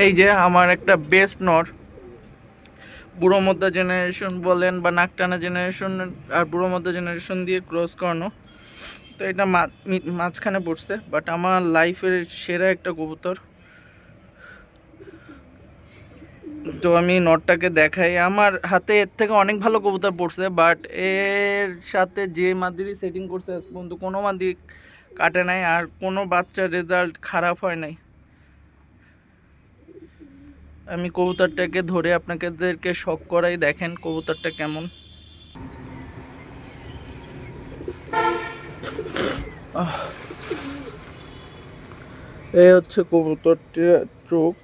এই যে আমার একটা বেস্ট নর, বুড়ো মধ্যা জেনারেশন বলেন বা নাকটানা জেনারেশন আর বুড়ো মধ্যা জেনারেশন দিয়ে ক্রস করানো। তো এটা মাঝখানে পড়ছে, বাট আমার লাইফের সেরা একটা কবুতর। তো আমি নটটাকে দেখাই, আমার হাতে এর থেকে অনেক ভালো কবুতর পড়ছে, বাট এর সাথে যে মাদিরই সেটিং করছে আজ পর্যন্ত কোনো মাদি কাটে নাই, আর কোনো বাচ্চার রেজাল্ট খারাপ হয় নাই। আমি কবুতরটাকে ধরে আপনাদেরকে শখ করাই, দেখেন কবুতরটা কেমন। এই হচ্ছে কবুতরটির চোখ।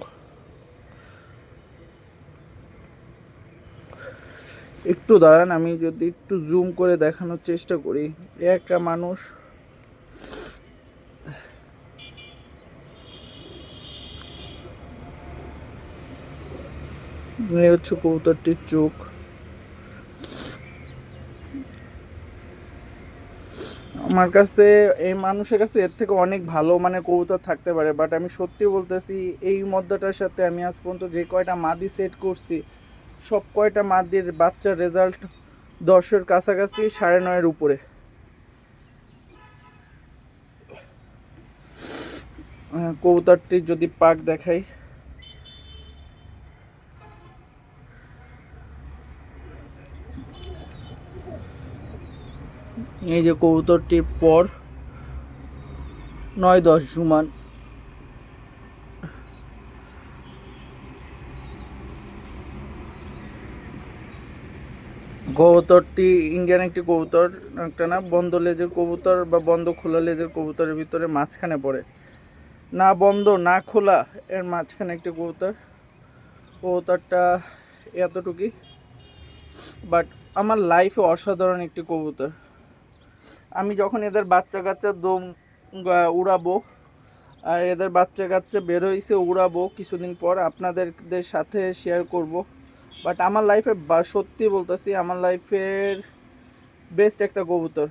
একটু দাঁড়ান, আমি যদি একটু জুম করে দেখানোর চেষ্টা করি। একা মানুষ, এই হচ্ছে কবুতরটির চোখ। আমার কাছে এই মানুষের কাছে এর থেকে অনেক ভালো মানে কবুতর থাকতে পারে, বাট আমি সত্যি বলতেছি এই মদ্দাটার সাথে আমি আজ পর্যন্ত যে কয়টা মাদি সেট করছি সব কয়টা মাদির বাচ্চার রেজাল্ট 10-এর কাছাকাছি, 9.5-এর উপরে। কবুতরটি যদি পাক দেখাই, এই যে কবুতরটির পর 9-10 জুমান। কবুতরটি ইন্ডিয়ান একটি কবুতর, একটা না বন্ধ লেজের কবুতর বা বন্ধ খোলা লেজের কবুতরের ভিতরে মাঝখানে পড়ে, না বন্ধ না খোলা, এর মাঝখানে একটি কবুতর। কবুতরটা এতটুকুই, বাট আমার লাইফে অসাধারণ একটি কবুতর। আমি যখন এদের বাচ্চা কাচ্চা দম উড়াবো, আর এদের বাচ্চা কাচ্চা বের হয়েছে উড়াবো কিছুদিন পর আপনাদের সাথে শেয়ার করব। বাট আমার লাইফে সত্যি বলতেছি আমার লাইফের বেস্ট একটা কবুতর।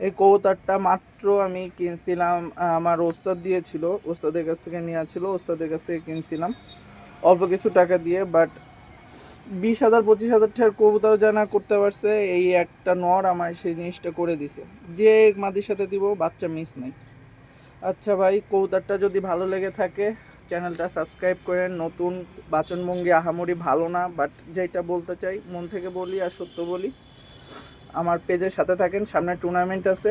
এই কবুতরটা মাত্র আমি কিনছিলাম, আমার ওস্তাদ দিয়েছিল, ওস্তাদের কাছ থেকে নেওয়া ছিল, ওস্তাদের কাছ থেকে কিনছিলাম অল্প কিছু টাকা দিয়ে। বাট 20,000-25,000 টাকার কবুতর জানা করতে পারছে এই একটা নর আমার সেই জিনিসটা করে দিছে, যে মাদির সাথে দিব বাচ্চা মিস নেই। আচ্ছা ভাই, কবুতরটা যদি ভালো লেগে থাকে চ্যানেলটা সাবস্ক্রাইব করেন। নতুন বাচনভঙ্গি আহামরি ভালো না, বাট যেটা বলতে চাই মন থেকে বলি আর সত্য বলি। আমার পেজের সাথে থাকেন, সামনে টুর্নামেন্ট আছে,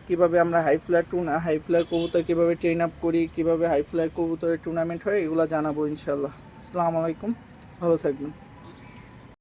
কিভাবে আমরা হাই ফ্লায়ার কবুতর কীভাবে ট্রেন আপ করি, কীভাবে হাই ফ্লায়ার কবুতরের টুর্নামেন্ট হয়, এগুলো জানাবো ইনশাল্লাহ। আসসালামু আলাইকুম, ভালো থাকবেন।